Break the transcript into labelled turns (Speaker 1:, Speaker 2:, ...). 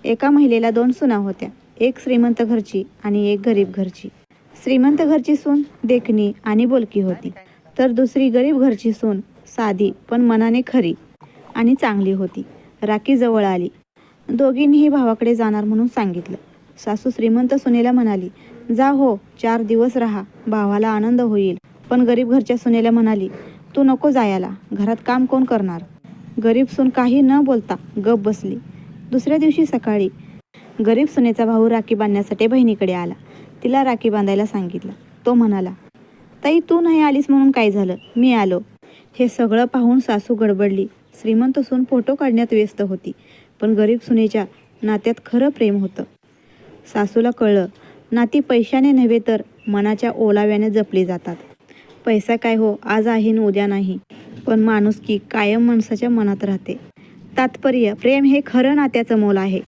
Speaker 1: एका महिलेला 2 सुना होत्या. एक श्रीमंत घरची आणि एक गरीब घरची. श्रीमंत घरची सून देखणी आणि बोलकी होती, तर दुसरी गरीब घरची सून साधी पण मनाने खरी आणि चांगली होती. राखी जवळ आली. दोघींनीही भावाकडे जाणार म्हणून सांगितलं. सासू श्रीमंत सुनेला म्हणाली, जा हो, 4 दिवस राहा, भावाला आनंद होईल. पण गरीब घरच्या सुनेला म्हणाली, तू नको जायला, घरात काम कोण करणार. गरीब सून काही न बोलता गप बसली. दुसऱ्या दिवशी सकाळी गरीब सुनेचा भाऊ राखी बांधण्यासाठी बहिणीकडे आला. तिला राखी बांधायला सांगितलं. तो म्हणाला, ताई तू नाही आलीस म्हणून काय झालं, मी आलो. हे सगळं पाहून सासू गडबडली. श्रीमंत सून फोटो काढण्यात व्यस्त होती, पण गरीब सुनेच्या नात्यात खरं प्रेम होतं. सासूला कळलं, नाती पैशाने नव्हे तर मनाच्या ओलाव्याने जपली जातात. पैसा काय हो, आज आहे न उद्या नाही, पण माणुसकी कायम माणसाच्या मनात राहते. तात्पर्य, प्रेम हे खरं नात्याचं मोल आहे.